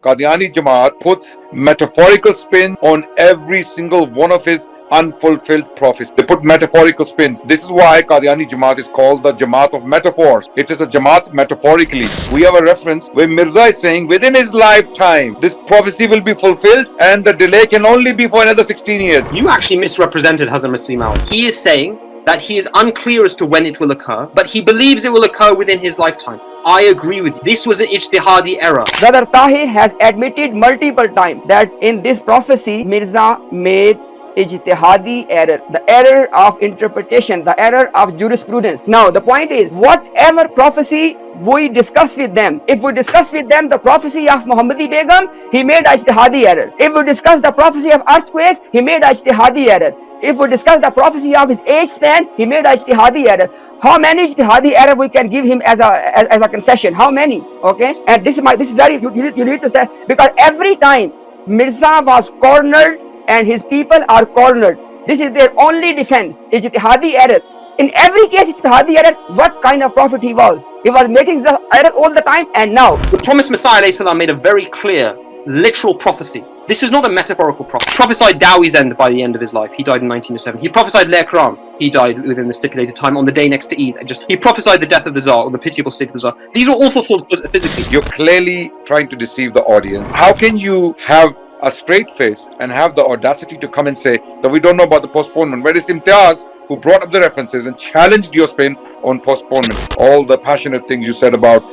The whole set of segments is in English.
Qadiani Jamaat puts metaphorical spin on every single one of his unfulfilled prophecies. They put metaphorical spins. This is why Qadiani Jamaat is called the Jamaat of metaphors. It is a Jamaat metaphorically. We have a reference where Mirza is saying within his lifetime this prophecy will be fulfilled and the delay can only be for another 16 years. You actually misrepresented Hazrat Masih Maud. He is saying that he is unclear as to when it will occur, but he believes it will occur within his lifetime. I agree with you. This was an ijtihadi error. Brother Tahir has admitted multiple times that in this prophecy, Mirza made ijtihadi error, the error of interpretation, the error of jurisprudence. Now, the point is, whatever prophecy we discuss with them, if we discuss with them the prophecy of Muhammadi Begum, he made ijtihadi error. If we discuss the prophecy of earthquake, he made ijtihadi error. If we discuss the prophecy of his age span, he made ijtihadi error. How many ijtihadi error we can give him as a concession? How many? Okay, and this is very you need to say, because every time Mirza was cornered and his people are cornered, this is their only defense. Ijtihadi error. In every case, ijtihadi error. What kind of prophet he was? He was making the error all the time, and now the promised Messiah Asalam made a very clear, literal prophecy. This is not a metaphorical prophecy. He prophesied Dawih's end by the end of his life. He died in 1907. He prophesied Le'Akram. He died within the stipulated time on the day next to Eid. He prophesied the death of the Tsar, or the pitiable state of the Tsar. These were all fulfilled physically. You're clearly trying to deceive the audience. How can you have a straight face and have the audacity to come and say that we don't know about the postponement? Where is Imtiaz, who brought up the references and challenged your spin on postponement? All the passionate things you said about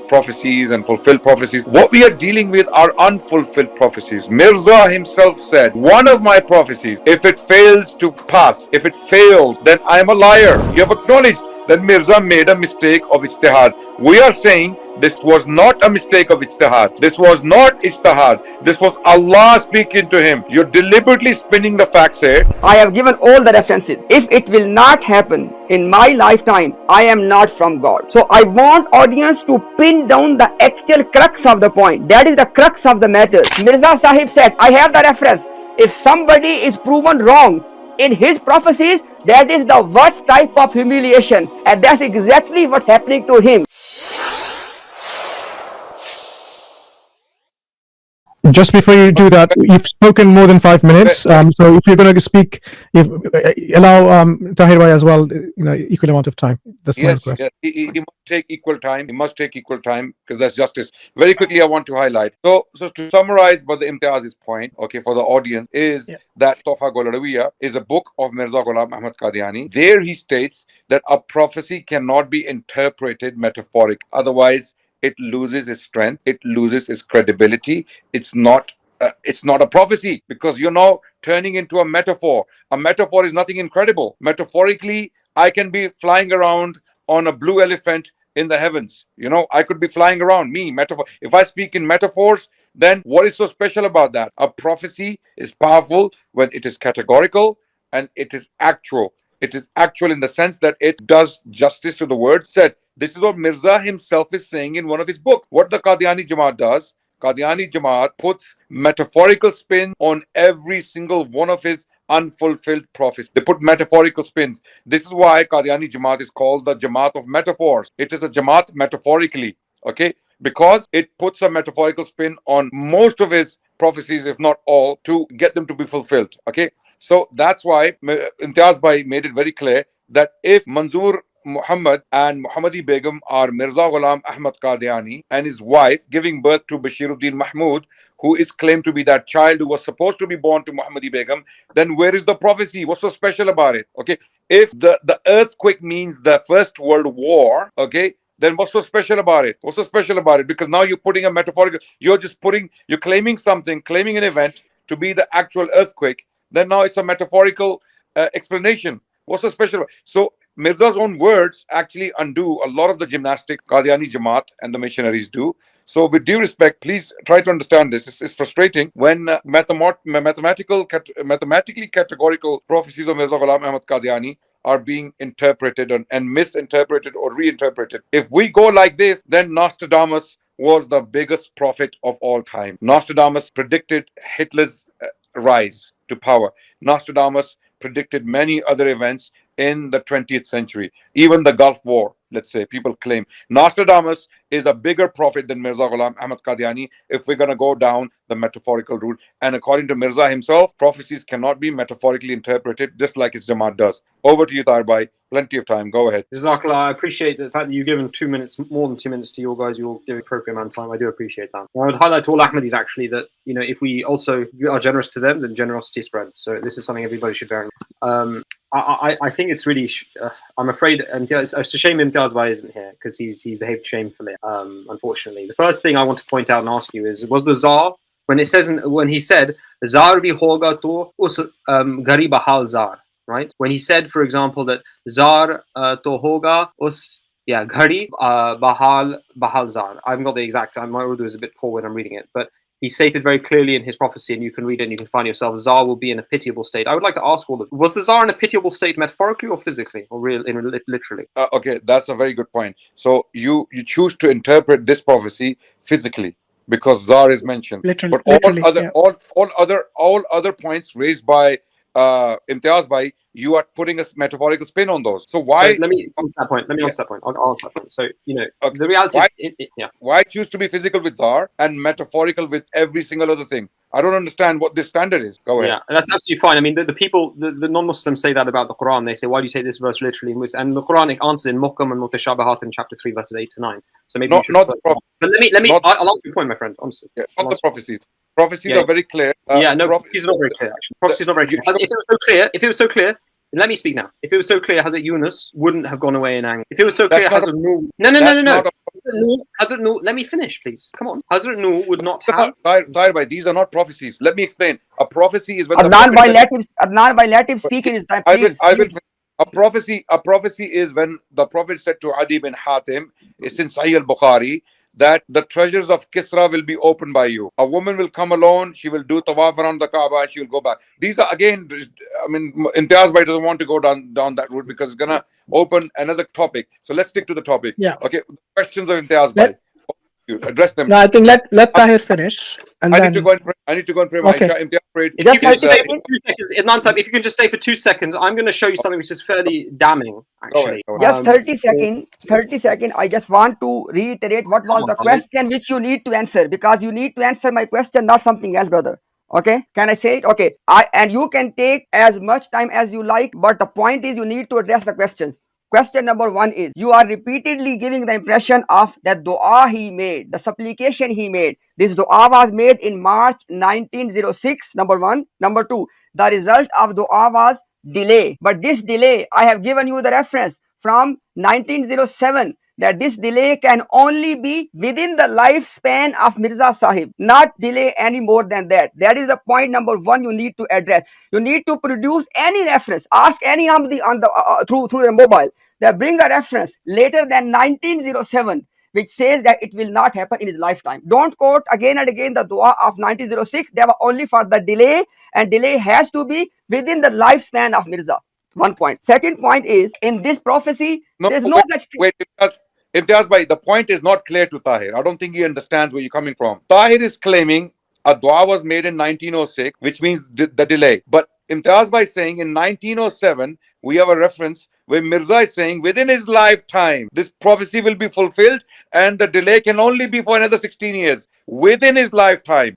prophecies and fulfilled prophecies. What we are dealing with are unfulfilled prophecies. Mirza himself said, one of my prophecies, if it fails to pass, if it fails, then I am a liar. You have acknowledged that Mirza made a mistake of ijtihad. We are saying this was not a mistake of ijtihad. This was not ijtihad. This was Allah speaking to him. You're deliberately spinning the facts here. I have given all the references. If it will not happen in my lifetime, I am not from God. So I want audience to pin down the actual crux of the point. That is the crux of the matter. Mirza Sahib said, I have the reference. If somebody is proven wrong in his prophecies, that is the worst type of humiliation, and that's exactly what's happening to him. Just before you do that, you've spoken more than 5 minutes. So if you're going to speak, allow Tahir Bhai as well, equal amount of time. That's my request. Yes, he must take equal time. He must take equal time because that's justice. Very quickly, I want to highlight. So to summarize, Brother Imtiaz's point, okay, for the audience, is that Tofa Golarawiya is a book of Mirza Ghulam Ahmad Qadiani. There he states that a prophecy cannot be interpreted metaphoric. Otherwise, it loses its strength, it loses its credibility. It's not a prophecy because you're now turning into a metaphor. A metaphor is nothing incredible. Metaphorically, I can be flying around on a blue elephant in the heavens. I could be flying around, metaphor. If I speak in metaphors, then what is so special about that? A prophecy is powerful when it is categorical and it is actual. It is actual in the sense that it does justice to the word said. This is what Mirza himself is saying in one of his books. What the Qadiani Jamaat does, Qadiani Jamaat puts metaphorical spin on every single one of his unfulfilled prophecies. They put metaphorical spins. This is why Qadiani Jamaat is called the Jamaat of metaphors. It is a Jamaat metaphorically, okay? Because it puts a metaphorical spin on most of his prophecies, if not all, to get them to be fulfilled, okay? So that's why Imtiaz Bhai made it very clear that if Manzoor Muhammad and Muhammadi Begum are Mirza Ghulam Ahmad Qadiani and his wife giving birth to Bashiruddin Mahmud, who is claimed to be that child who was supposed to be born to Muhammadi Begum, then where is the prophecy? What's so special about it? Okay, if the earthquake means the First World War, okay, then what's so special about it? What's so special about it? Because now you're putting a metaphorical, you're claiming something, claiming an event to be the actual earthquake, then now it's a metaphorical explanation. What's so special? So Mirza's own words actually undo a lot of the gymnastics Qadiani Jamaat and the missionaries do. So with due respect, please try to understand this. It's frustrating when mathematically categorical prophecies of Mirza Ghulam Ahmad Qadiani are being interpreted and misinterpreted or reinterpreted. If we go like this, then Nostradamus was the biggest prophet of all time. Nostradamus predicted Hitler's rise to power. Nostradamus predicted many other events in the 20th century. Even the Gulf War, let's say, people claim Nostradamus is a bigger prophet than Mirza Ghulam Ahmad Qadiani if we're going to go down the metaphorical route. And according to Mirza himself, prophecies cannot be metaphorically interpreted, just like his Jamaat does. Over to you, Tahir Bhai. Plenty of time. Go ahead. Jazakallah, I appreciate the fact that you've given 2 minutes, more than 2 minutes to your guys. You'll give appropriate amount of time. I do appreciate that. I would highlight to all Ahmadis actually that, you know, if we also are generous to them, then generosity spreads. So this is something everybody should bear in mind. I think it's really, I'm afraid Imtiaz, it's a shame Imtiaz Bhai isn't here because he's behaved shamefully, unfortunately. The first thing I want to point out and ask you is, was the Tsar, when he said, Tsar bhi hoga to us gari bahal Tsar, right? When he said, for example, that Tsar to hoga us, yeah, ghari bahal Tsar. I haven't got the exact, my Urdu is a bit poor when I'm reading it, but he stated very clearly in his prophecy, and you can read it and you can find yourself, Tsar will be in a pitiable state. I would like to ask all of you, was the Tsar in a pitiable state metaphorically or physically or literally? Okay, that's a very good point. So you choose to interpret this prophecy physically because Tsar is mentioned. Literally, But all other points raised by Imtiaz Bhai, you are putting a metaphorical spin on those. So why? So let me answer that point. I'll answer that point. So, you know, the reality is, why choose to be physical with Tsar and metaphorical with every single other thing? I don't understand what this standard is. Go ahead. Yeah, that's absolutely fine. I mean, the people, the non-Muslims say that about the Quran. They say, why do you take this verse literally? And the Quranic answer in Muhkam and Mutashabahat in chapter 3, verses 8 to 9. So maybe you should. Not the prophecy. But I'll answer your point, my friend. Honestly. Yeah, not the prophecies. Prophecies are very clear. Prophecies are not very clear, actually. Prophecies are not very clear. If it was so clear, let me speak now. If it was so clear, Hazrat Yunus wouldn't have gone away in anger. If it was so clear, Hazrat Nuh... No. Hazrat Nuh, let me finish, please. Come on. Hazrat Nuh would not have... Tahir, these are not prophecies. Let me explain. A prophecy is when Adnan Bhai, let him speak in his time, please. A prophecy is when the Prophet said to Adi bin Hatim, it's in Sahih al-Bukhari, that the treasures of Kisra will be opened by you. A woman will come alone, she will do tawaf around the Kaaba, she will go back. These are, again, I mean, Imtiaz Bhai doesn't want to go down that route because it's going to open another topic. So let's stick to the topic. Yeah. Okay, questions of Imtiaz Bhai. You address them. No, I think let Tahir finish. And I need to go and pray. Okay. If you can stay for 2 seconds, if you can just stay for 2 seconds, I'm going to show you something which is fairly damning, actually. Just 30 seconds. I just want to reiterate what was the question which you need to answer, because you need to answer my question, not something else, brother. Okay, can I say it? Okay, and you can take as much time as you like, but the point is you need to address the questions. Question number 1 is, you are repeatedly giving the impression of that dua he made, the supplication he made. This dua was made in March 1906, number 1. Number 2, the result of dua was delay. But this delay, I have given you the reference from 1907, that this delay can only be within the lifespan of Mirza Sahib, not delay any more than that. That is the point number 1 you need to address. You need to produce any reference. Ask any Ahmadi on the through your mobile. They bring a reference later than 1907 which says that it will not happen in his lifetime. Don't quote again and again the dua of 1906. They were only for the delay, and delay has to be within the lifespan of Mirza. 1 point. Second point is, in this prophecy, there's no such thing. Wait, Imtiaz Bhai, the point is not clear to Tahir. I don't think he understands where you're coming from. Tahir is claiming a dua was made in 1906, which means the delay. But Imtiaz Bhai is saying in 1907, we have a reference where Mirza is saying within his lifetime, this prophecy will be fulfilled, and the delay can only be for another 16 years. Within his lifetime.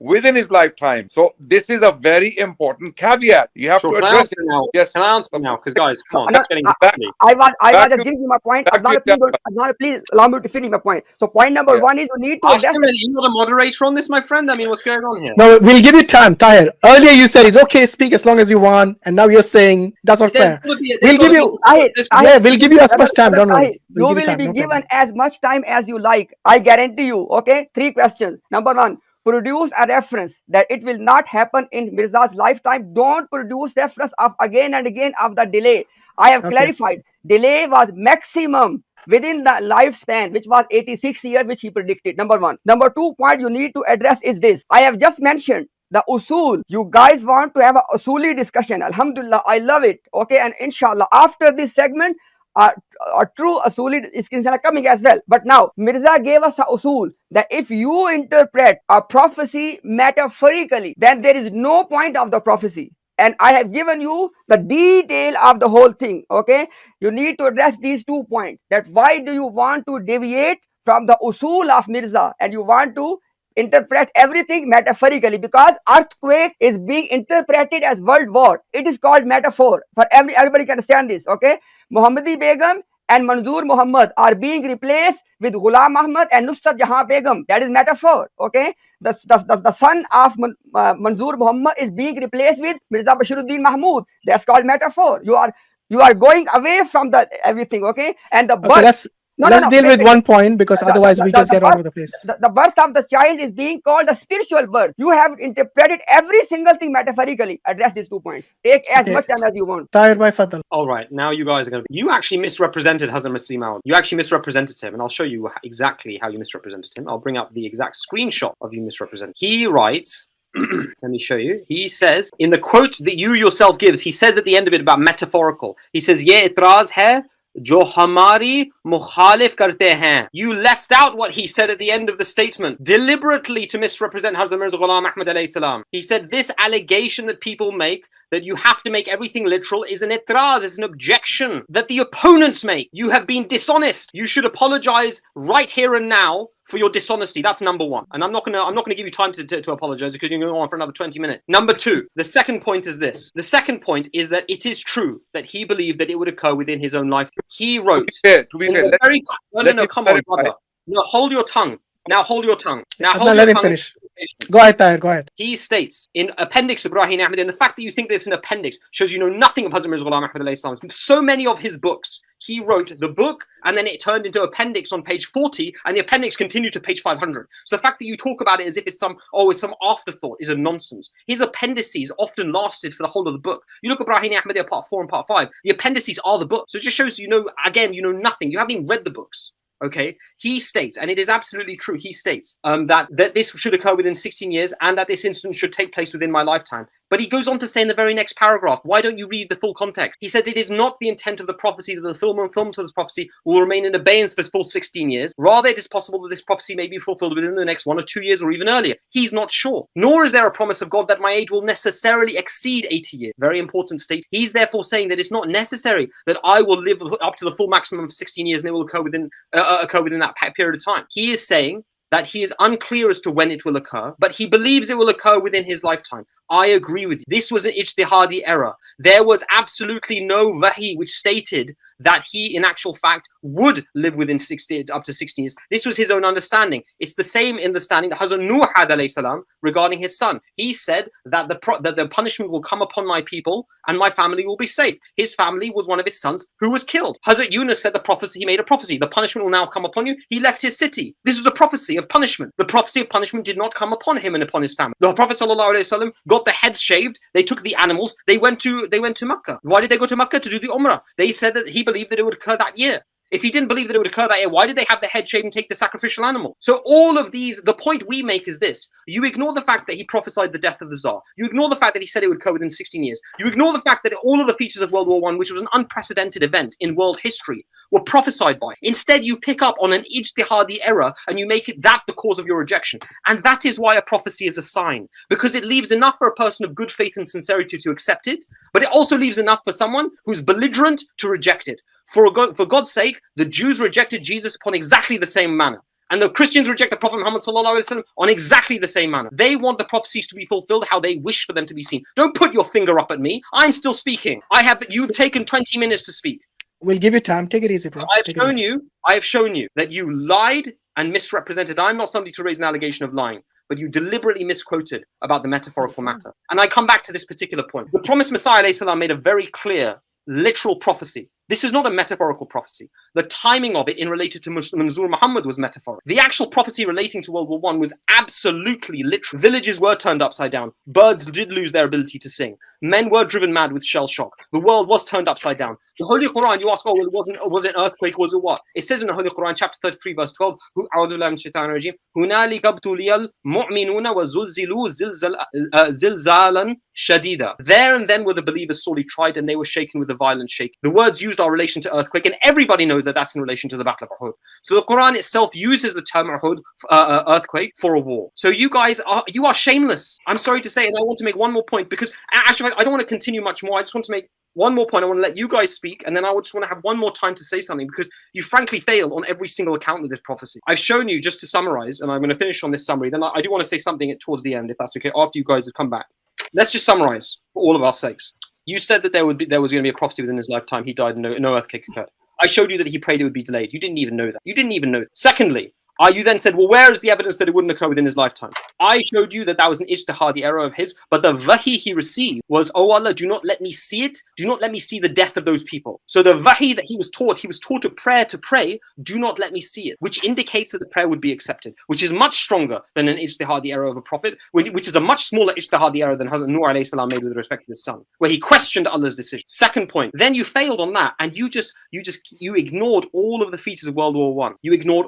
So this is a very important caveat. You have to address it now. Yes. Can I answer now? Because guys, come on, that's getting I was just giving you my point. Adnan, please allow me to finish my point. So point number 1 is, you need to address. You're not a moderator on this, my friend. I mean, what's going on here? No, we'll give you time, Tahir. Earlier you said it's okay to speak as long as you want, and now you're saying that's not fair. We'll give you as much time. Don't worry. You will be given as much time as you like. I guarantee you. Okay, 3 questions. Number 1, produce a reference that it will not happen in Mirza's lifetime. Don't produce reference of again and again of the delay. I have clarified. Delay was maximum within the lifespan, which was 86 years, which he predicted. Number 1. Number 2 point you need to address is this. I have just mentioned the usul. You guys want to have a usuli discussion. Alhamdulillah, I love it. Okay, and inshallah, after this segment, a true usuli discussion are coming as well. But now, Mirza gave us a usul that if you interpret a prophecy metaphorically, then there is no point of the prophecy. and I have given you the detail of the whole thing. Okay, you need to address these 2 points. That why do you want to deviate from the usul of Mirza and you want to interpret everything metaphorically, because earthquake is being interpreted as world war. It is called metaphor. For everybody can understand this. Okay, Muhammadi Begum and Manzoor Muhammad are being replaced with Ghulam Ahmad and Nusrat Jahan Begum. That is metaphor. Okay, the son of Manzoor Muhammad is being replaced with Mirza Bashiruddin Mahmud. That's called metaphor. You are going away from the everything. Okay, and the birth. Okay, let's deal with one point, because otherwise we just get all over the place. The birth of the child is being called a spiritual birth. You have interpreted every single thing metaphorically. Address these 2 points. Take as much time as you want. Tahir Bhai Fadl. All right, now you guys are going to... You actually misrepresented Hazrat Masih Maud. You actually misrepresented him, and I'll show you exactly how you misrepresented him. I'll bring up the exact screenshot of you misrepresenting. He writes... Let me show you. He says, in the quote that you yourself gives, he says at the end of it about metaphorical. He says, "Ye itraz hai jo hamari mukhalif karte hain." You left out what he said at the end of the statement, deliberately to misrepresent Hazrat Mirza Ghulam Ahmad alayhi salam. He said, this allegation that people make, that you have to make everything literal, is an itraz, is an objection that the opponents make. You have been dishonest. You should apologize right here and now for your dishonesty. That's number one. And I'm not gonna give you time to apologize, because you're going to go on for another 20 minutes. Number two, the second point is this. The second point is that it is true that he believed that it would occur within his own life. He wrote... To be fair, no, come on, brother. No, hold your tongue. Now hold your tongue. Now hold let your him tongue. finish. Go ahead, Tahir, go ahead. He states in Appendix Ibrahim Ahmad, and the fact that you think there's an appendix shows you know nothing of Hazrat Mirza Ghulam Ahmad alayhi salam. So many of his books, he wrote the book and then it turned into appendix on page 40, and the appendix continued to page 500. So the fact that you talk about it as if it's some afterthought is a nonsense. His appendices often lasted for the whole of the book. You look at Ibrahim Ahmad part 4 and part 5, the appendices are the book. So it just shows you know nothing. You haven't even read the books. Okay, he states, and it is absolutely true, he states that this should occur within 16 years and that this incident should take place within my lifetime. But he goes on to say in the very next paragraph, why don't you read the full context? He said, it is not the intent of the prophecy that the fulfillment of this prophecy will remain in abeyance for full 16 years. Rather, it is possible that this prophecy may be fulfilled within the next 1 or 2 years or even earlier. He's not sure. Nor is there a promise of God that my age will necessarily exceed 80 years. Very important state. He's therefore saying that it's not necessary that I will live up to the full maximum of 16 years and it will occur within that period of time. He is saying that he is unclear as to when it will occur, but he believes it will occur within his lifetime. I agree with you. This was an ijtihadi error. There was absolutely no wahi which stated that he, in actual fact, would live within up to 16 years. This was his own understanding. It's the same understanding that Hazrat Nuh had alayhi salam regarding his son. He said that the punishment will come upon my people and my family will be safe. His family was one of his sons who was killed. Hazrat Yunus said he made a prophecy. The punishment will now come upon you. He left his city. This was a prophecy of punishment. The prophecy of punishment did not come upon him and upon his family. The Prophet ﷺ got the heads shaved. They took the animals. They went to Makkah. Why did they go to Makkah? To do the Umrah. They said that he believed that it would occur that year. If he didn't believe that it would occur that year, why did they have the head shaved and take the sacrificial animal? So all of these, the point we make is this. You ignore the fact that he prophesied the death of the Tsar. You ignore the fact that he said it would occur within 16 years. You ignore the fact that all of the features of World War I, which was an unprecedented event in world history, were prophesied by. Instead, you pick up on an ijtihadi error and you make it that the cause of your rejection. And that is why a prophecy is a sign. Because it leaves enough for a person of good faith and sincerity to accept it, but it also leaves enough for someone who's belligerent to reject it. For God's sake, the Jews rejected Jesus upon exactly the same manner. And the Christians reject the Prophet Muhammad ﷺ on exactly the same manner. They want the prophecies to be fulfilled how they wish for them to be seen. Don't put your finger up at me. I'm still speaking. You've taken 20 minutes to speak. We'll give you time. Take it easy, bro. I have shown you that you lied and misrepresented. I'm not somebody to raise an allegation of lying, but you deliberately misquoted about the metaphorical matter. And I come back to this particular point. The promised Messiah ﷺ made a very clear, literal prophecy. This is not a metaphorical prophecy. The timing of it in related to Manzoor Muhammad was metaphorical. The actual prophecy relating to World War I was absolutely literal. Villages were turned upside down. Birds did lose their ability to sing. Men were driven mad with shell shock. The world was turned upside down. The Holy Quran, you ask, oh, well, was it an earthquake? Was it what? It says in the Holy Quran, chapter 33, verse 12, هُنَالِكَ ابْتُلِيَ الْمُؤْمِنُونَ وَزُلْزِلُوا زِلْزَالًا شَدِيدًا. There and then were the believers sorely tried, and they were shaken with a violent shake. The words used are in relation to earthquake, and everybody knows that that's in relation to the Battle of Uhud. So the Quran itself uses the term Uhud, earthquake, for a war. So you guys are shameless. I'm sorry to say, and I want to make one more point, because actually I don't want to continue much more. I just want to make one more point. I want to let you guys speak, and then I just want to have one more time to say something, because you frankly failed on every single account of this prophecy. I've shown you, just to summarize, and I'm going to finish on this summary, then I do want to say something towards the end, if that's okay, after you guys have come back. Let's just summarize for all of our sakes. You said that there was going to be a prophecy within his lifetime. He died and no earthquake occurred. I showed you that he prayed it would be delayed. You didn't even know that. You didn't even know that. Secondly, you then said, well, where is the evidence that it wouldn't occur within his lifetime? I showed you that was an ijtihadi error of his, but the wahi he received was, oh Allah, do not let me see it. Do not let me see the death of those people. So the wahi that he was taught a prayer to pray, do not let me see it, which indicates that the prayer would be accepted, which is much stronger than an ijtihadi error of a prophet, which is a much smaller ijtihadi error than Hazrat Nuh alayhi salam made with respect to his son, where he questioned Allah's decision. Second point, then you failed on that, and you ignored all of the features of World War I. You ignored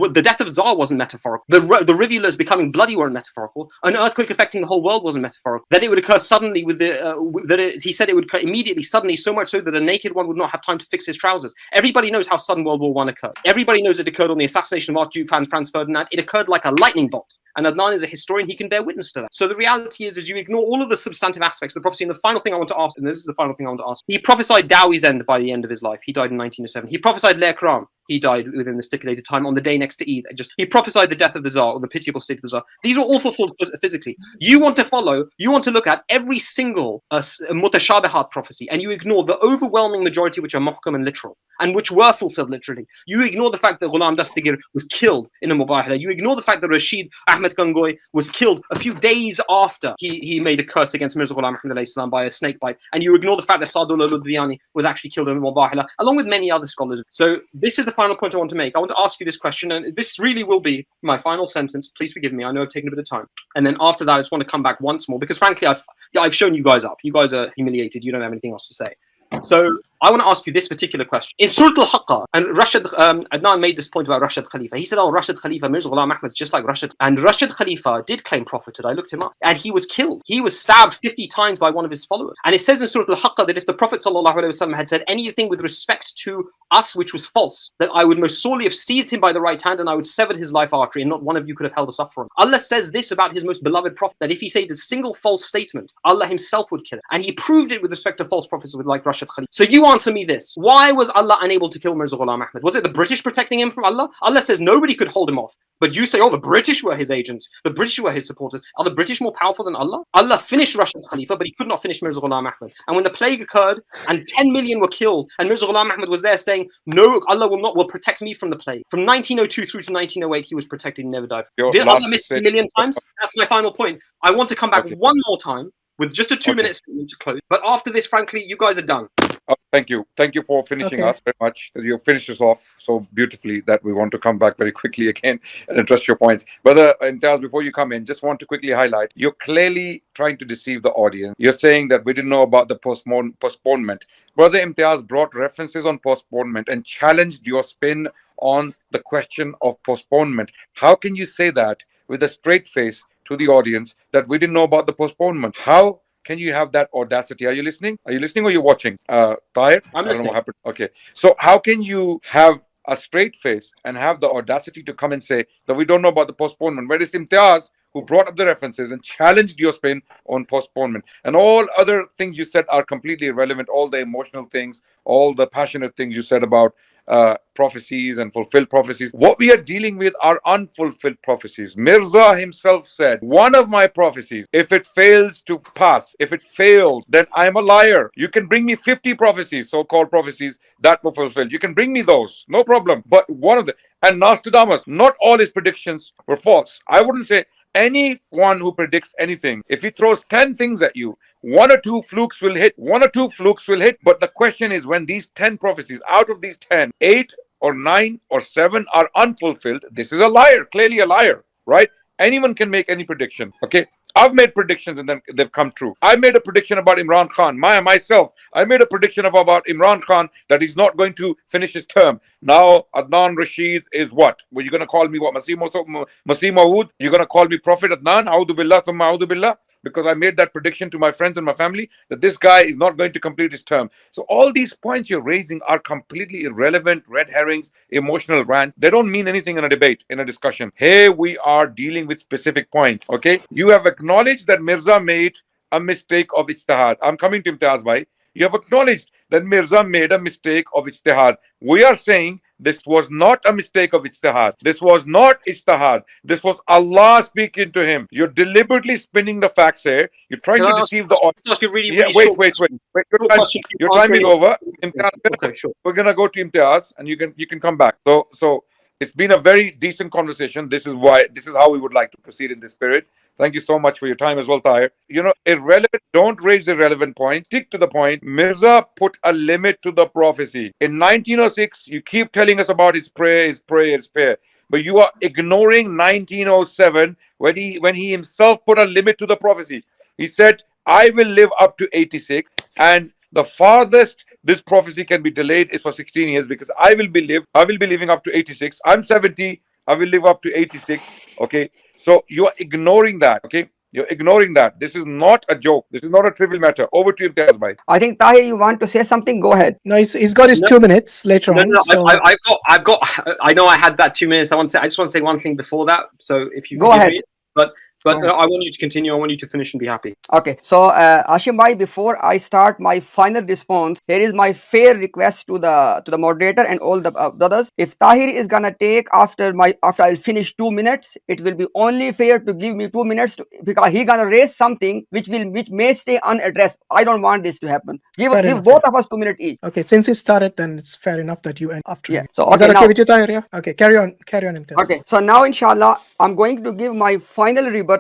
the death of Tsar wasn't metaphorical. The rivulets becoming bloody weren't metaphorical. An earthquake affecting the whole world wasn't metaphorical. That it would occur suddenly he said it would occur immediately, suddenly, so much so that a naked one would not have time to fix his trousers. Everybody knows how sudden World War I occurred. Everybody knows it occurred on the assassination of Archduke Franz Ferdinand. It occurred like a lightning bolt. And Adnan is a historian, he can bear witness to that. So the reality is you ignore all of the substantive aspects of the prophecy. And the final thing I want to ask, and this is the final thing I want to ask, he prophesied Dawih's end by the end of his life. He died in 1907. He prophesied Lekram. He died within the stipulated time on the day next to Eid. He prophesied the death of the Tsar, or the pitiable state of the Tsar. These were all fulfilled physically. You want to look at every single mutashabihat prophecy, and you ignore the overwhelming majority which are muhkam and literal, and which were fulfilled literally. You ignore the fact that Ghulam Dastigir was killed in a mubahala. You ignore the fact that Rashid Ahmed Gangohi was killed a few days after he made a curse against Mirza Ghulam Ahmad by a snake bite. And you ignore the fact that Sadullah Ludhiani was actually killed in a mubahala, along with many other scholars. So this is the final point I want to make. I want to ask you this question, and this really will be my final sentence. Please forgive me. I know I've taken a bit of time. And then after that, I just want to come back once more, because frankly, I've shown you guys up. You guys are humiliated. You don't have anything else to say. So I want to ask you this particular question. In Surah Al-Haqqa, and Adnan made this point about Rashid Khalifa. He said, oh, Rashid Khalifa, Mirza Ghulam Ahmad is just like Rashid. And Rashid Khalifa did claim prophethood. I looked him up. And he was killed. He was stabbed 50 times by one of his followers. And it says in Surah Al-Haqqa that if the Prophet ﷺ had said anything with respect to us which was false, that I would most sorely have seized him by the right hand and I would sever his life artery, and not one of you could have held us up for him. Allah says this about his most beloved prophet, that if he said a single false statement, Allah himself would kill him. And he proved it with respect to false prophets like Rashid Khalifa. So you answer me this. Why was Allah unable to kill Mirza Ghulam Ahmad? Was it the British protecting him from Allah? Allah says nobody could hold him off. But you say, oh, the British were his agents. The British were his supporters. Are the British more powerful than Allah? Allah finished Rashid Khalifa, but he could not finish Mirza Ghulam Ahmad. And when the plague occurred and 10 million were killed, and Mirza Ghulam Ahmad was there saying, no, Allah will protect me from the plague. From 1902 through to 1908, he was protected and never died. Did Allah miss 3 million times? That's my final point. I want to come back one more time with just a 2-minute statement to close. But after this, frankly, you guys are done. Thank you. Thank you for finishing us very much. You finished us off so beautifully that we want to come back very quickly again and address your points. Brother Imtiaz, before you come in, just want to quickly highlight, you're clearly trying to deceive the audience. You're saying that we didn't know about the postponement. Brother Imtiaz brought references on postponement and challenged your spin on the question of postponement. How can you say that with a straight face to the audience that we didn't know about the postponement? How can you have that audacity? Are you listening? Are you listening or you're watching? Tahir? I'm listening. I don't know what happened. Okay. So how can you have a straight face and have the audacity to come and say that we don't know about the postponement? Where is Imtiaz, who brought up the references and challenged your spin on postponement? And all other things you said are completely irrelevant. All the emotional things, all the passionate things you said about prophecies and fulfilled prophecies. What we are dealing with are unfulfilled prophecies. Mirza himself said, one of my prophecies, if it fails to pass, if it fails, then I'm a liar. You can bring me 50 prophecies, so-called prophecies that were fulfilled. You can bring me those, no problem. But one of them, and Nostradamus, not all his predictions were false. I wouldn't say anyone who predicts anything, if he throws 10 things at you, 1 or 2 flukes will hit. 1 or 2 flukes will hit. But the question is, when these 10 prophecies, out of these 10, 8 or 9 or 7 are unfulfilled, this is a liar, clearly a liar, right? Anyone can make any prediction. Okay. I've made predictions and then they've come true. I made a prediction about Imran Khan. Myself, I made a prediction about Imran Khan that he's not going to finish his term. Now, Adnan Rashid is what? Were you going to call me what? Masih Maud? You're going to call me Prophet Adnan? A'udhu billah, thumma a'udhu billah? Because I made that prediction to my friends and my family that this guy is not going to complete his term. So all these points you're raising are completely irrelevant, red herrings, emotional rant. They don't mean anything in a debate, in a discussion. Here we are dealing with specific points. Okay, you have acknowledged that Mirza made a mistake of ijtihad. I'm coming to Imtiaz bhai. You have acknowledged that Mirza made a mistake of ijtihad. We are saying this was not a mistake of ijtihad. This was not ijtihad. This was Allah speaking to him. You're deliberately spinning the facts here. You're trying to deceive the audience. Ask you really, Yeah, really wait. short Your time is over. Imtiaz, Okay, sure. we're gonna go to Imtiaz, and you can come back. So it's been a very decent conversation. This is how we would like to proceed in this spirit. Thank you so much for your time as well, Tahir. Irrelevant, don't raise irrelevant points. Stick to the point. Mirza put a limit to the prophecy. In 1906, you keep telling us about his prayer. But you are ignoring 1907 when he himself put a limit to the prophecy. He said, I will live up to 86, and the farthest this prophecy can be delayed is for 16 years because I will be living up to 86. I'm 70. I will live up to 86. Okay. So you are ignoring that. Okay. You're ignoring that. This is not a joke. This is not a trivial matter. Over to Imtiaz bhai. I think Tahir, you want to say something? Go ahead. No, he's got his 2 minutes later on. So I've got. I know I had that 2 minutes. I just want to say one thing before that. So if you go ahead, but I want you to continue. I want you to finish and be happy. Okay, so Ashim bhai, before I start my final response, here is my fair request to the moderator and all the others. If Tahir is gonna take after I'll finish 2 minutes, it will be only fair to give me 2 minutes because he gonna raise something which may stay unaddressed. I don't want this to happen. Give both of us 2 minutes each. Okay, since he started, then it's fair enough that you end after him. So is that okay with you, Tahir? Yeah. Okay, carry on, Imtiaz. Okay, so now inshallah, I'm going to give my final rebuttal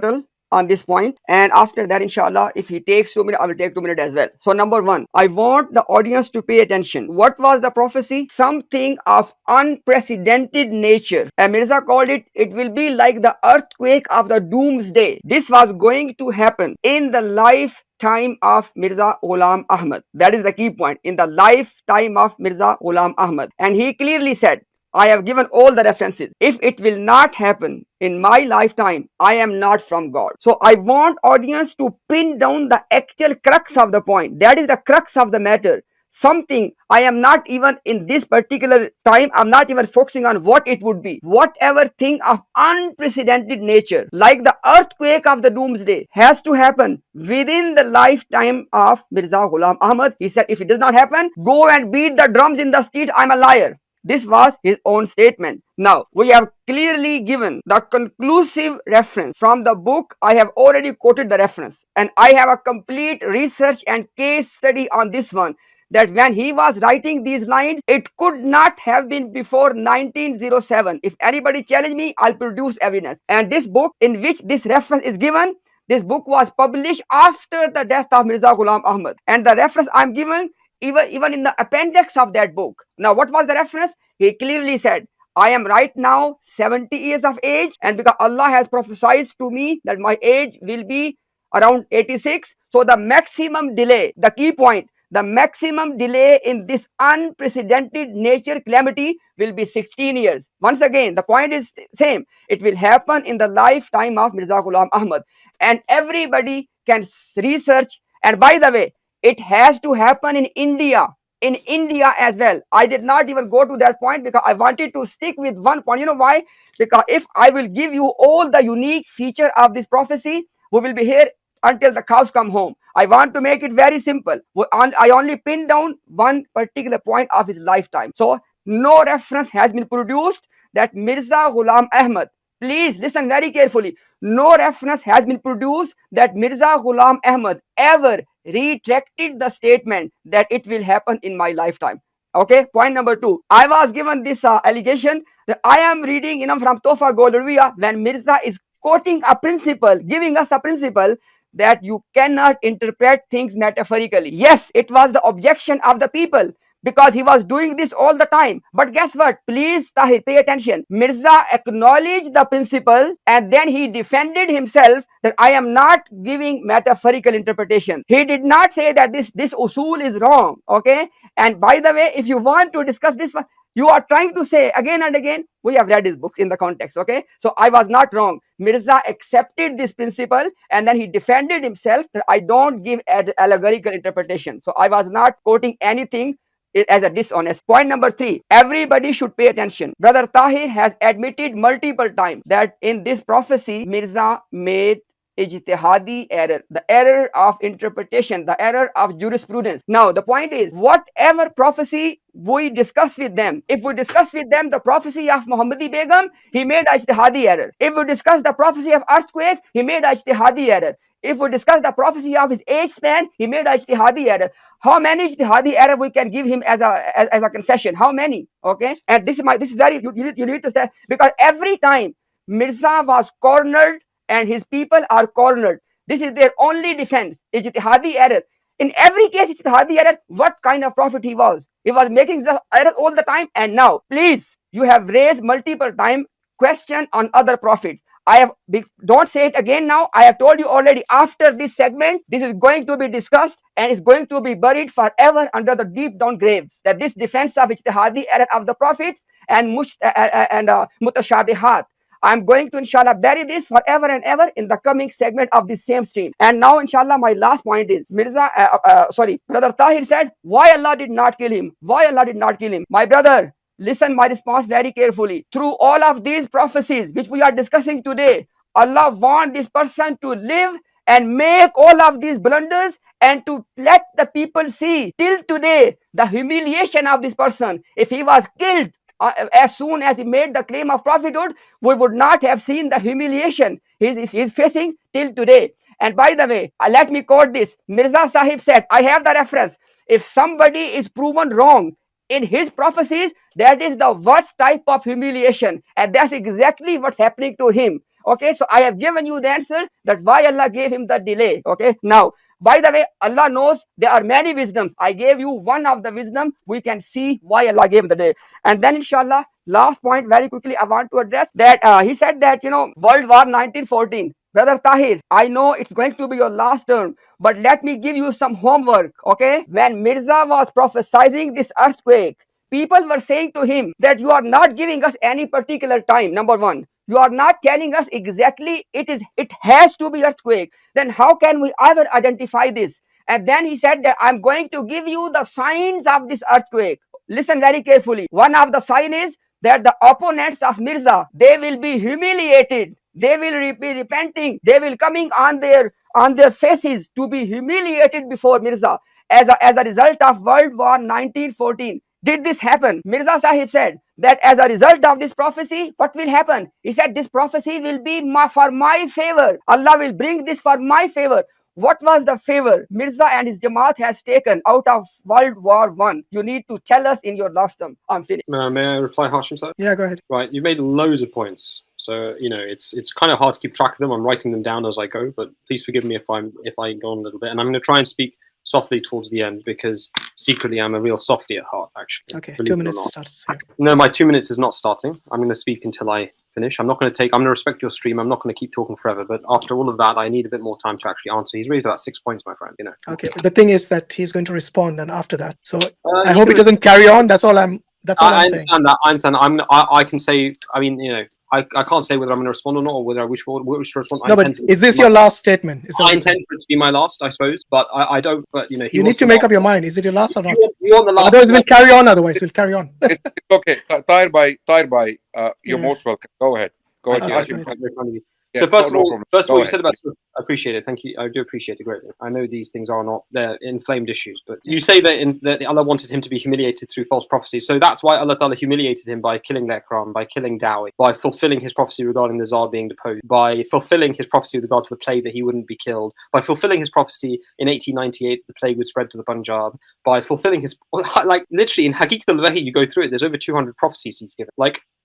on this point, and after that inshallah, if he takes 2 minutes, I will take 2 minutes as well. So number one, I want the audience to pay attention. What was the prophecy? Something of unprecedented nature, and Mirza called it will be like the earthquake of the doomsday. This was going to happen in the lifetime of Mirza Ghulam Ahmad. That is the key point. In the lifetime of Mirza Ghulam Ahmad, and he clearly said, I have given all the references. If it will not happen in my lifetime, I am not from God. So I want audience to pin down the actual crux of the point. That is the crux of the matter. Something I am not even in this particular time, I'm not even focusing on what it would be. Whatever thing of unprecedented nature, like the earthquake of the doomsday, has to happen within the lifetime of Mirza Ghulam Ahmad. He said, if it does not happen, go and beat the drums in the street. I'm a liar. This was his own statement. Now, we have clearly given the conclusive reference from the book. I have already quoted the reference, and I have a complete research and case study on this one, that when he was writing these lines, it could not have been before 1907. If anybody challenge me, I'll produce evidence. And this book in which this reference is given, this book was published after the death of Mirza Ghulam Ahmad. And the reference I'm giving, even in the appendix of that book. Now, what was the reference? He clearly said, I am right now 70 years of age, and because Allah has prophesied to me that my age will be around 86. So the maximum delay, the key point, the maximum delay in this unprecedented nature calamity will be 16 years. Once again, the point is same. It will happen in the lifetime of Mirza Ghulam Ahmad. And everybody can research. And by the way, it has to happen in India as well. I did not even go to that point because I wanted to stick with one point. You know why? Because if I will give you all the unique feature of this prophecy, we will be here until the cows come home. I want to make it very simple. I only pin down one particular point of his lifetime. So no reference has been produced that Mirza Ghulam Ahmad, please listen very carefully, no reference has been produced that Mirza Ghulam Ahmad ever retracted the statement that it will happen in my lifetime. Okay, point number two. I was given this allegation that I am reading from Tofa Golurviya when Mirza is quoting a principle, giving us a principle that you cannot interpret things metaphorically. Yes, it was the objection of the people because he was doing this all the time. But guess what? Please, Tahir, pay attention. Mirza acknowledged the principle and then he defended himself that I am not giving metaphorical interpretation. He did not say that this usul is wrong. Okay. And by the way, if you want to discuss this one, you are trying to say again and again, we have read his books in the context. Okay. So I was not wrong. Mirza accepted this principle and then he defended himself that I don't give allegorical interpretation. So I was not quoting anything as a dishonest. Point number 3, everybody should pay attention. Brother Tahir has admitted multiple times that in this prophecy, Mirza made ijtihadi error, the error of interpretation, the error of jurisprudence. Now, the point is, whatever prophecy we discuss with them, if we discuss with them the prophecy of Muhammadi Begum, he made ijtihadi error. If we discuss the prophecy of earthquake, he made ijtihadi error. If we discuss the prophecy of his age span, he made ijtihadi error. How many ijtihadi error we can give him as a concession? How many? Okay, and this is very you need to say, because every time Mirza was cornered and his people are cornered, this is their only defense. Ijtihadi error. In every case, ijtihadi error. What kind of prophet he was? He was making the error all the time. And now, please, you have raised multiple times question on other prophets. Don't say it again now. I have told you already, after this segment, this is going to be discussed and is going to be buried forever under the deep down graves. That this defense of ijtihadi error of the prophets and mutashabihat, I'm going to inshallah bury this forever and ever in the coming segment of this same stream. And now inshallah my last point is, Brother Tahir said, why Allah did not kill him? Why Allah did not kill him? My brother, listen my response very carefully. Through all of these prophecies which we are discussing today, Allah wants this person to live and make all of these blunders and to let the people see till today the humiliation of this person. If he was killed as soon as he made the claim of prophethood, we would not have seen the humiliation he's facing till today. And by the way, let me quote this. Mirza Sahib said, I have the reference. If somebody is proven wrong in his prophecies, that is the worst type of humiliation. And that's exactly what's happening to him. Okay, so I have given you the answer that why Allah gave him the delay. Okay, now, by the way, Allah knows there are many wisdoms. I gave you one of the wisdom. We can see why Allah gave the day. And then inshallah, last point very quickly I want to address that he said that, World War 1914. Brother Tahir, I know it's going to be your last term, but let me give you some homework, okay? When Mirza was prophesying this earthquake, people were saying to him that you are not giving us any particular time, number one. You are not telling us exactly it has to be earthquake. Then how can we ever identify this? And then he said that I'm going to give you the signs of this earthquake. Listen very carefully. One of the sign is that the opponents of Mirza, they will be humiliated. They will be repenting. They will coming on their faces to be humiliated before Mirza as a result of World War 1914. Did this happen? Mirza Sahib said that as a result of this prophecy, what will happen? He said this prophecy will be for my favor. Allah will bring this for my favor. What was the favor Mirza and his Jamaat has taken out of World War I? You need to tell us in your last term. I'm finished. May I reply, Hashim sir? Yeah, go ahead. Right, you made loads of points. So, it's kind of hard to keep track of them. I'm writing them down as I go, but please forgive me if I go on a little bit. And I'm going to try and speak softly towards the end because secretly I'm a real softie at heart, actually. Okay, 2 minutes starts. No, my 2 minutes is not starting. I'm going to speak until I finish. I'm going to respect your stream. I'm not going to keep talking forever, but after all of that, I need a bit more time to actually answer. He's raised about 6 points, my friend, Okay, the thing is that he's going to respond and after that. So I hope he doesn't carry on. That's all I'm saying. I understand that. I can say, I can't say whether I'm going to respond or not, or whether I wish to respond. No, but is this your last statement? I intend for it to be my last, I suppose, but I don't. But you need to make up your mind. Is it your last or not? You want the last? Otherwise, we'll carry on. Otherwise, we'll carry on. It's okay. Tahir Bhai, you're most welcome. Go ahead. So first of all, you said about I appreciate it. Thank you. I do appreciate it greatly. I know these things are not they're inflamed issues, but you say that Allah wanted him to be humiliated through false prophecies. So that's why Allah Ta'ala humiliated him by killing Lekram, by killing Dawi, by fulfilling his prophecy regarding the Tsar being deposed, by fulfilling his prophecy with regard to the plague that he wouldn't be killed, by fulfilling his prophecy in 1898 that the plague would spread to the Punjab, by fulfilling his literally in Haqiqat al-Wahi, you go through it. There's over 200 prophecies he's given.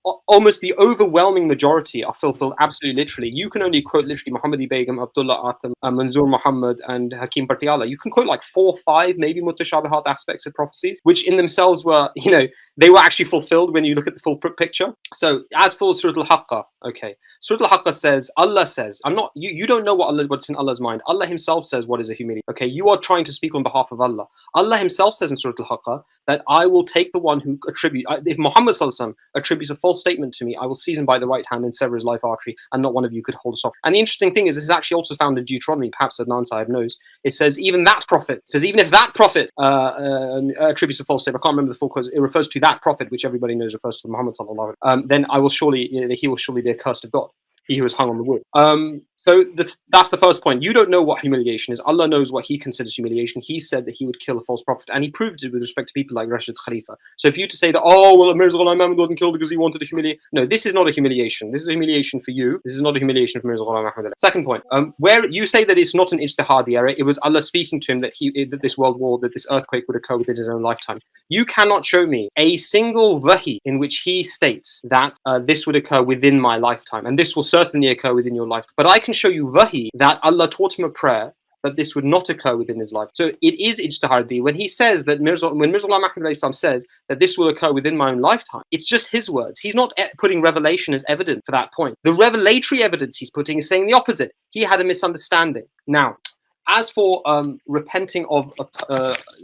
almost the overwhelming majority are fulfilled absolutely literally. You can only quote literally Muhammadi Begum, Abdullah Atam, Manzoor Muhammad, and Hakim Partiala. You can quote like 4 or 5 maybe mutashabihat aspects of prophecies, which in themselves were, they were actually fulfilled when you look at the full picture. So as for Surah Al-Haqqa, okay, Surah Al-Haqqa says, Allah says, you don't know what's in Allah's mind. Allah himself says what is a humiliation. Okay, you are trying to speak on behalf of Allah. Allah himself says in Surah Al-Haqqa that I will take the one who if Muhammad attributes a false statement to me, I will seize him by the right hand and sever his life artery, and not one of you could hold us off. And the interesting thing is, this is actually also found in Deuteronomy, perhaps Adnan Sahib knows. It says, even if that prophet attributes a false statement, I can't remember the full quote, it refers to that prophet, which everybody knows refers to Muhammad sallallahu alaihi wasallam, then he will surely be accursed of God, he who was hung on the wood. So that's the first point. You don't know what humiliation is. Allah knows what he considers humiliation. He said that he would kill a false prophet, and he proved it with respect to people like Rashid Khalifa. So if you to say that, Mirza Ghulam Ahmad wasn't killed because he wanted to humiliate, no, this is not a humiliation. This is a humiliation for you. This is not a humiliation for Mirza Ghulam Ahmad. Second point, where you say that it's not an ijtihadi error, it was Allah speaking to him that this world war, that this earthquake would occur within his own lifetime. You cannot show me a single wahi in which he states that this would occur within my lifetime, and this will certainly occur within your life. But I can show you wahi that Allah taught him a prayer that this would not occur within his life. So it is ijtihadi. When he says that when Mirza Ghulam Ahmad says that this will occur within my own lifetime, it's just his words. He's not putting revelation as evidence for that point. The revelatory evidence he's putting is saying the opposite. He had a misunderstanding. Now, as for repenting of,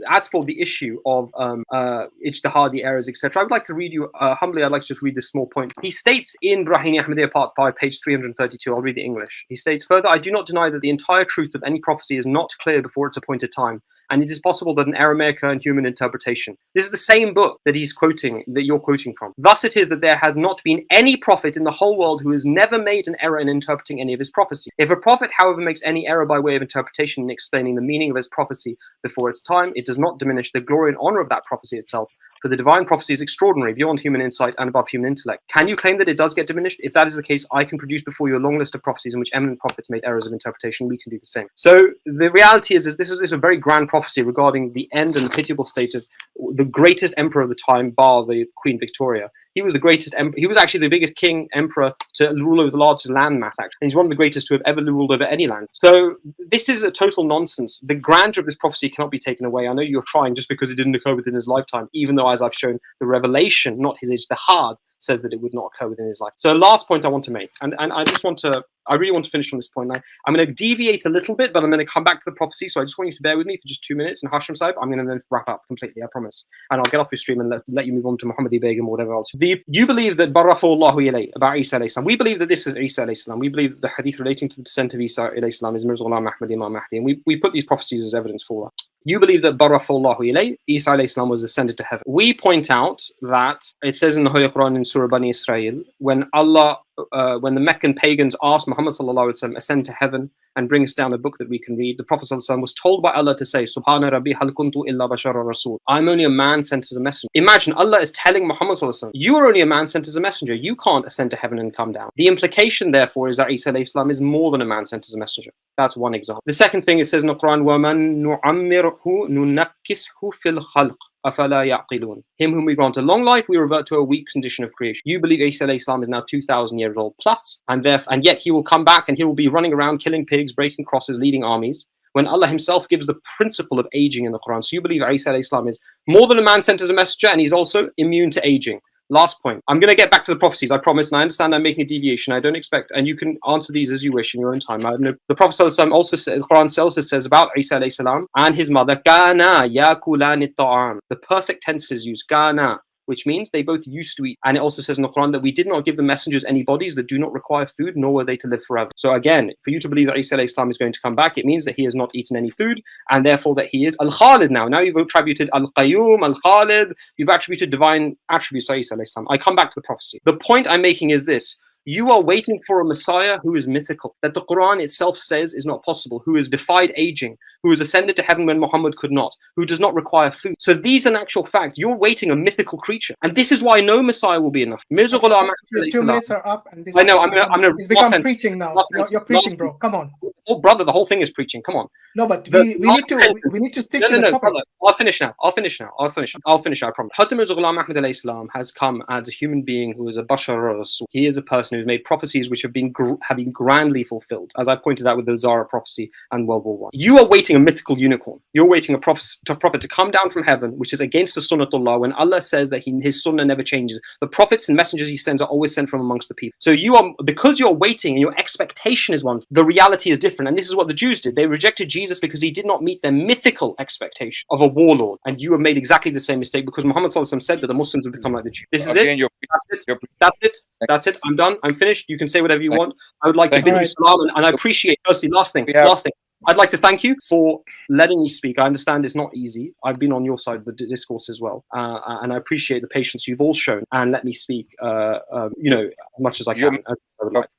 as for the issue of ijtihadi errors, etc., I would like to read you, humbly, I'd like to just read this small point. He states in Brahini Ahmadiyya Part 5, page 332, I'll read the English. He states, further, I do not deny that the entire truth of any prophecy is not clear before its appointed time, and it is possible that an error may occur in human interpretation. This is the same book that he's quoting, that you're quoting from. Thus it is that there has not been any prophet in the whole world who has never made an error in interpreting any of his prophecy. If a prophet, however, makes any error by way of interpretation in explaining the meaning of his prophecy before its time, it does not diminish the glory and honor of that prophecy itself. For the divine prophecy is extraordinary, beyond human insight and above human intellect. Can you claim that it does get diminished? If that is the case, I can produce before you a long list of prophecies in which eminent prophets made errors of interpretation. We can do the same. So the reality is this is a very grand prophecy regarding the end and the pitiable state of the greatest emperor of the time, bar the Queen Victoria. He was the greatest he was actually the biggest emperor to rule over the largest land mass, actually. And he's one of the greatest to have ever ruled over any land. So this is a total nonsense. The grandeur of this prophecy cannot be taken away. I know you're trying just because it didn't occur within his lifetime, even though, as I've shown, the revelation, not his ijtihad, says that it would not occur within his life. So last point I want to make, and I really want to finish on this point. I'm going to deviate a little bit, but I'm going to come back to the prophecy. So I just want you to bear with me for just 2 minutes. And Hashim Saib, I'm going to then wrap up completely, I promise. And I'll get off your stream and let you move on to Muhammadi Begum or whatever else. You believe that Barafallahu ilayh, about Isa alayhi salam. We believe that this is Isa alayhi salam. We believe that the hadith relating to the descent of Isa alayhi salam is Mirza Ghulam Ahmad Imam Mahdi. And we put these prophecies as evidence for that. You believe that Barafallahu ilayh, Isa alayhi salam was ascended to heaven. We point out that it says in the Holy Quran in Surah Bani Israel, when the Meccan pagans asked Muhammad sallallahu alaihi wasallam ascend to heaven and bring us down a book that we can read, the Prophet sallallahu alaihi wasallam was told by Allah to say, Subhana Rabbi hal kuntu illa bashara rasul. I'm only a man sent as a messenger. Imagine Allah is telling Muhammad sallallahu alaihi wasallam, you are only a man sent as a messenger. You can't ascend to heaven and come down. The implication, therefore, is that Isa alayhi salam is more than a man sent as a messenger. That's one example. The second thing, it says in the Quran, وَمَن نُعَمِّرْهُ نُنَكِّسْهُ فِي الْخَلْقِ أَفَلَا يَعْقِلُونَ. Him whom we grant a long life, we revert to a weak condition of creation. You believe Isa alayhi salam is now 2,000 years old plus, and yet he will come back and he will be running around killing pigs, breaking crosses, leading armies, when Allah himself gives the principle of aging in the Quran. So you believe Isa alayhi salam is more than a man sent as a messenger, and he's also immune to aging. Last point. I'm going to get back to the prophecies, I promise, and I understand I'm making a deviation. I don't expect, and you can answer these as you wish in your own time. The Prophet also says, the Quran also says about Isa alayhi salam and his mother, kana yakulani ta'am. The perfect tense is used, kana, which means they both used to eat. And it also says in the Quran that we did not give the messengers any bodies that do not require food, nor were they to live forever. So again, for you to believe that Isa alayhi salam is going to come back, it means that he has not eaten any food, and therefore that he is Al-Khalid now. Now you've attributed Al-Qayyum, Al-Khalid, you've attributed divine attributes to Isa alayhi salam. I come back to the prophecy. The point I'm making is this. You are waiting for a Messiah who is mythical, that the Quran itself says is not possible, who has defied aging, who was ascended to heaven when Muhammad could not, who does not require food. So these are an actual fact. You're waiting a mythical creature. And this is why no Messiah will be enough. Mirza Ghulam Ahmad Your Qadiani 2 minutes are up, and this I know, it's become preaching now. You're preaching, bro. Come on. Oh, brother, the whole thing is preaching. Come on. No, but we need to stick to the topic. Brother, I'll finish now. I'll finish. I promise. Hazrat Mirza Ghulam Ahmad alayhi salam has come as a human being who is a bashar rasul. He is a person who's made prophecies which have been grandly fulfilled, as I pointed out with the Zara prophecy and World War I. You are waiting a mythical unicorn. You're waiting a prophet to come down from heaven, which is against the sunnatullah, when Allah says that his sunnah never changes. The prophets and messengers he sends are always sent from amongst the people. So because you're waiting and your expectation is one, the reality is different. And this is what the Jews did. They rejected Jesus because he did not meet their mythical expectation of a warlord. And you have made exactly the same mistake, because Muhammad said that the Muslims would become like the Jews. This is it. That's it. I'm done. I'm finished. You can say whatever you want. I would like to bid you salam, and I appreciate, firstly, last thing. I'd like to thank you for letting me speak. I understand it's not easy. I've been on your side of the discourse as well. And I appreciate the patience you've all shown and let me speak, as much as I can.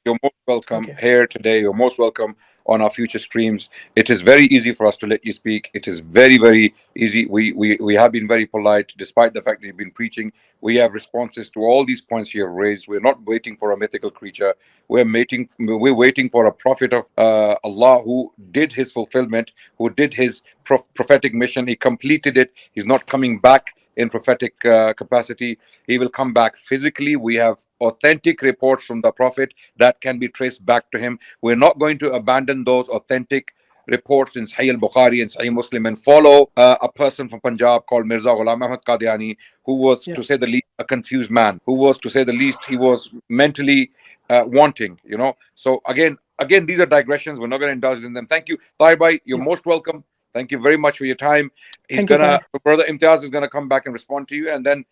You're most welcome here today. You're most welcome on our future streams. It is very easy for us to let you speak. It is very, very easy. We have been very polite, despite the fact that you've been preaching. We have responses to all these points you have raised. We're not waiting for a mythical creature. We're waiting for a prophet of Allah who did his fulfillment, who did his prophetic mission. He completed it. He's not coming back in prophetic capacity. He will come back physically. We have authentic reports from the prophet that can be traced back to him. We're not going to abandon those authentic reports in Sahih al-Bukhari and Sahih Muslim and follow a person from Punjab called Mirza Ghulam Ahmad Qadiani, who was, to say the least, a confused man, who was, to say the least, he was mentally wanting, So again, these are digressions. We're not going to indulge in them. Thank you. Tahir bhai, you're most welcome. Thank you very much for your time. Brother Imtiaz is gonna come back and respond to you, and then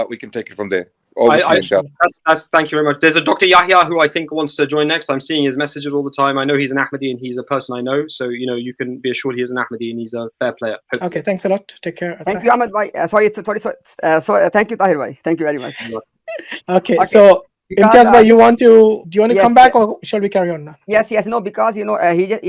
we can take it from there. Thank you very much. There's a Dr. Yahya who I think wants to join next. I'm seeing his messages all the time. I know he's an Ahmadi and he's a person I know. So, you can be assured he is an Ahmadi and he's a fair player. Hopefully. Okay, thanks a lot. Take care. Thank you, Ahmed bhai. Thank you, Tahir bhai. Thank you very much. Okay, so Imtiaz bhai, do you want to come back, or shall we carry on now? Yes. No, because he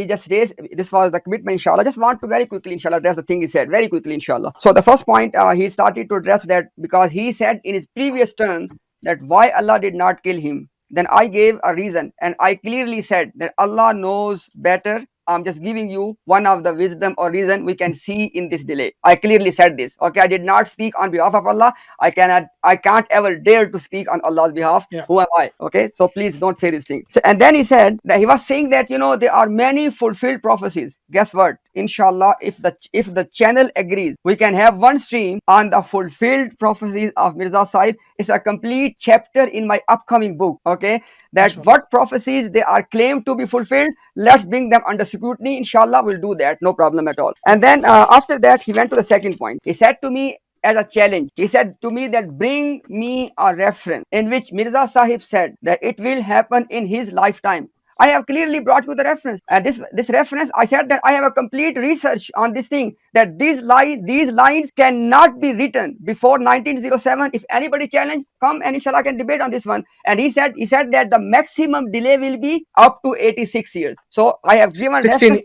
just raised, this was the commitment, inshallah. I just want to very quickly, inshallah, address the thing he said very quickly, inshallah. So the first point, he started to address that because he said in his previous turn that why Allah did not kill him. Then I gave a reason, and I clearly said that Allah knows better. I'm just giving you one of the wisdom or reason we can see in this delay. I clearly said this. Okay, I did not speak on behalf of Allah. I can't ever dare to speak on Allah's behalf. Yeah. Who am I? Okay, so please don't say this thing. So, and then he said that he was saying that there are many fulfilled prophecies. Guess what? Inshallah, if the channel agrees, we can have one stream on the fulfilled prophecies of Mirza Sahib. It's a complete chapter in my upcoming book. Okay, that what prophecies they are claimed to be fulfilled. Let's bring them under scrutiny. Inshallah, we'll do that. No problem at all. And then after that, he went to the second point. He said to me as a challenge, he said to me that bring me a reference in which Mirza Sahib said that it will happen in his lifetime. I have clearly brought you the reference, and this reference, I said that I have a complete research on this thing, that these lines cannot be written before 1907. If anybody challenge, come and inshallah I can debate on this one. And he said that the maximum delay will be up to 86 years. So I have given 16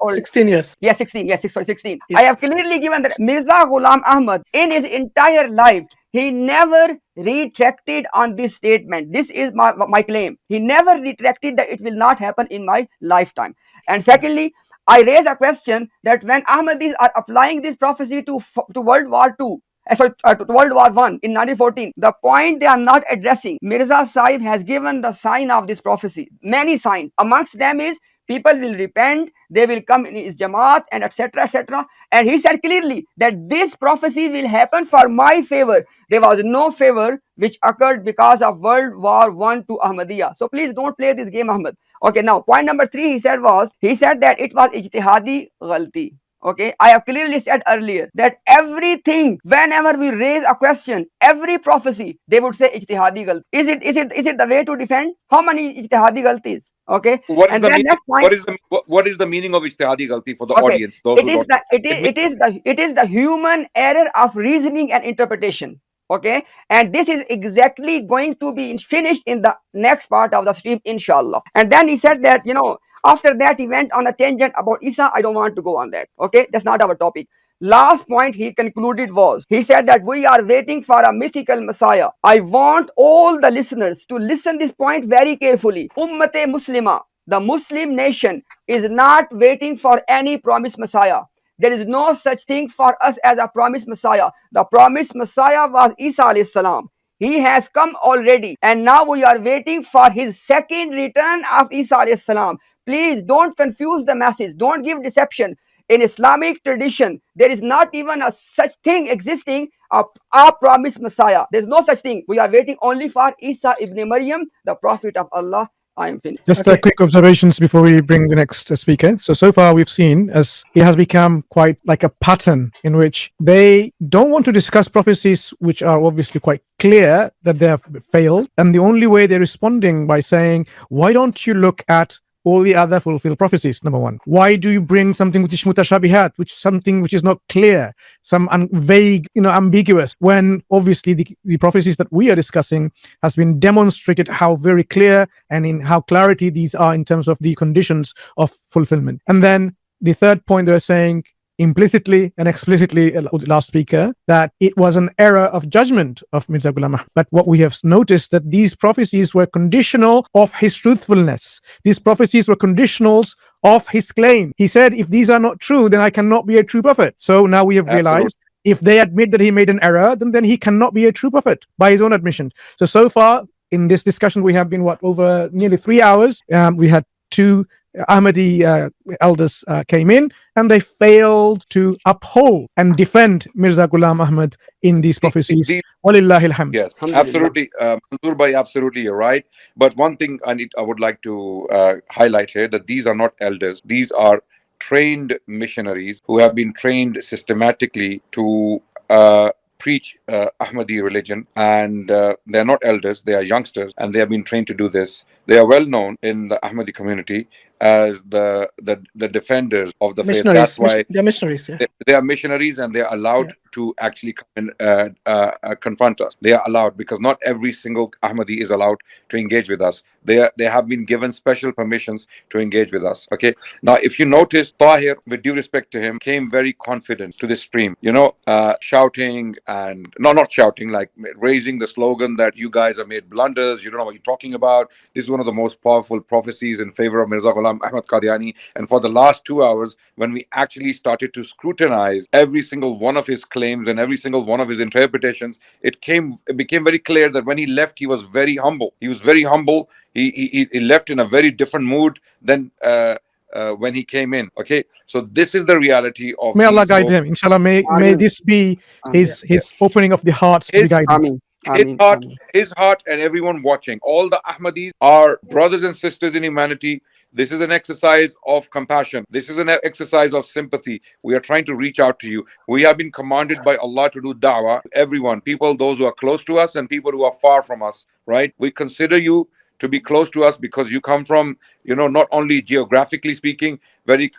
years. Yes, 16. Yes, 16. Yes. I have clearly given that Mirza Ghulam Ahmad in his entire life, he never retracted on this statement. This is my claim. He never retracted that it will not happen in my lifetime. And secondly, I raise a question that when Ahmadis are applying this prophecy to World War II, to World War I in 1914, the point they are not addressing, Mirza Sahib has given the sign of this prophecy. Many signs. Amongst them is people will repent, they will come in his Jamaat, and etc. etc. And he said clearly that this prophecy will happen for my favor. There was no favor which occurred because of World War I to Ahmadiyya. So please don't play this game, Ahmad. Okay, now point number 3 he said that it was ijtihadi ghalti. Okay, I have clearly said earlier that everything, whenever we raise a question, every prophecy, they would say ijtihadi ghalti. Is it the way to defend? How many ijtihadi ghaltis? Okay. What is the meaning of ijtihadi ghalti for the audience? It is the human error of reasoning and interpretation. Okay, and this is exactly going to be finished in the next part of the stream, inshallah. And then he said that After that, he went on a tangent about Isa. I don't want to go on that. Okay, that's not our topic. Last point he concluded was, he said that we are waiting for a mythical Messiah. I want all the listeners to listen this point very carefully. Ummate Muslima, the Muslim nation, is not waiting for any promised Messiah. There is no such thing for us as a promised Messiah. The promised Messiah was Isa alayhi salam. He has come already, and now we are waiting for his second return of Isa alayhi salam. Please don't confuse the masses. Don't give deception. In Islamic tradition, there is not even a such thing existing, a promised Messiah. There's no such thing. We are waiting only for Isa ibn Maryam, the Prophet of Allah. I am finished. Just Okay. quick observations before we bring the next speaker. So far we've seen as it has become quite like a pattern in which they don't want to discuss prophecies which are obviously quite clear that they have failed. And the only way they're responding by saying, why don't you look at all the other fulfilled prophecies? Number one, why do you bring something which is mutashabihat, which something which is not clear, some vague, ambiguous, when obviously the prophecies that we are discussing has been demonstrated how very clear and in how clarity these are in terms of the conditions of fulfillment. And then the third point, they're saying implicitly and explicitly, last speaker, that it was an error of judgment of Mirza Ghulam Ahmad. But what we have noticed that these prophecies were conditional of his truthfulness. These prophecies were conditionals of his claim. He said, if these are not true, then I cannot be a true prophet. So now we have realized if they admit that he made an error, then he cannot be a true prophet by his own admission. So far in this discussion, we have been over nearly 3 hours. We had two Ahmadi elders came in, and they failed to uphold and defend Mirza Ghulam Ahmad in these prophecies. Walillahi alhamd. Yes, absolutely. Mansoor bhai, absolutely, you're right. But one thing I would like to highlight here, that these are not elders. These are trained missionaries who have been trained systematically to preach Ahmadi religion, and they're not elders, they are youngsters, and they have been trained to do this. They are well known in the Ahmadi community as the defenders of the faith. That's why they're missionaries. Yeah. they are missionaries, and they are allowed to actually come and confront us. They are allowed, because not every single Ahmadi is allowed to engage with us. They have been given special permissions to engage with us. Okay. Now, if you notice, Tahir, with due respect to him, came very confident to this stream. Shouting and not shouting, like raising the slogan that you guys have made blunders. You don't know what you're talking about. This is one of the most powerful prophecies in favor of Mirza Ghulam Ahmad Qadiani. And for the last 2 hours, when we actually started to scrutinize every single one of his claims and every single one of his interpretations, it became very clear that when he left, he was very humble. He was very humble. He left in a very different mood than when he came in. Okay, so this is the reality of. May Allah guide him. Inshallah, may this be his opening of the heart to be guided. His heart, and everyone watching. All the Ahmadis are brothers and sisters in humanity. This is an exercise of compassion. This is an exercise of sympathy. We are trying to reach out to you. We have been commanded by Allah to do da'wah to everyone, people, those who are close to us and people who are far from us, right? We consider you to be close to us because you come from, not only geographically speaking, very,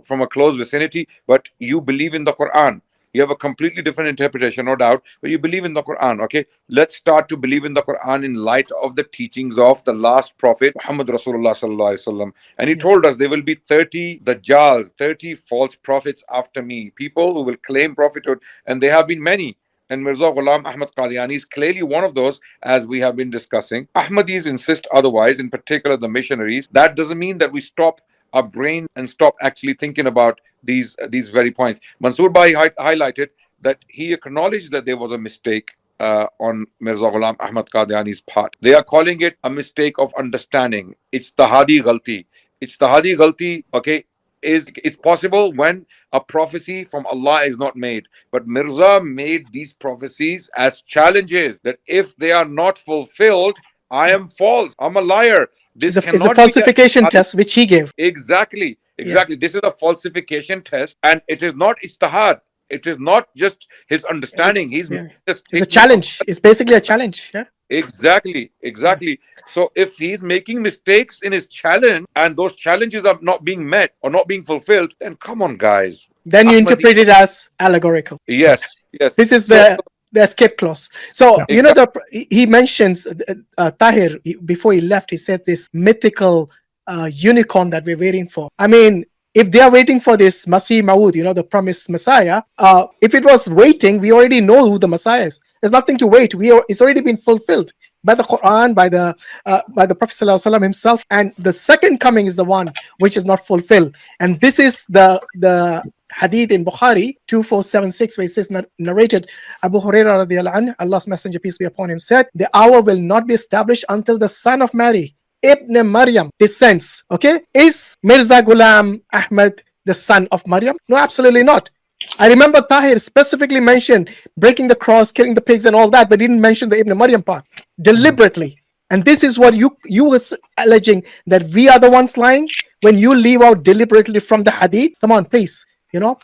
from a close vicinity, but you believe in the Quran. You have a completely different interpretation, no doubt, but you believe in the Quran. Okay, let's start to believe in the Quran in light of the teachings of the last prophet, Muhammad Rasulullah sallallahu alaihi wasallam. And he told us there will be 30 dajjals, 30 false prophets after me, people who will claim prophethood, and there have been many. And Mirza Ghulam Ahmad Qadiani is clearly one of those, as we have been discussing. Ahmadis insist otherwise, in particular the missionaries. That doesn't mean that we stop our brain and stop actually thinking about these very points. Mansoor Bhai highlighted that he acknowledged that there was a mistake on Mirza Ghulam Ahmad Qadiani's part. They are calling it a mistake of understanding. It's tahadi ghalti. It's tahadi ghalti, okay? It's possible when a prophecy from Allah is not made. But Mirza made these prophecies as challenges that if they are not fulfilled, I am false. I'm a liar. It's a falsification test which he gave. Exactly. Yeah. This is a falsification test, and it is not ijtihad. It is not just his understanding. It's a challenge. It's basically a challenge. Yeah. Exactly. So if he's making mistakes in his challenge and those challenges are not being met or not being fulfilled, then come on, guys. Then you interpret it as allegorical. Yes. This is the escape clause. So, he mentions Tahir, before he left, he said this mythical unicorn that we're waiting for. I mean, if they are waiting for this Masih Maud, you know, the promised Messiah, if it was waiting, we already know who the Messiah is. There's nothing to wait. It's already been fulfilled by the Quran, by the Prophet ﷺ himself. And the second coming is the one which is not fulfilled. And this is the hadith in Bukhari 2476, where it says, narrated Abu Hurairah radiallahu anhu, Allah's Messenger, peace be upon him, said, the hour will not be established until the son of Mary, Ibn Maryam, descends. Okay, is Mirza Ghulam Ahmad the son of Maryam? No, absolutely not. I remember Tahir specifically mentioned breaking the cross, killing the pigs and all that, but didn't mention the Ibn Maryam part deliberately. And this is what you were alleging, that we are the ones lying when you leave out deliberately from the hadith. Come on, please, you know.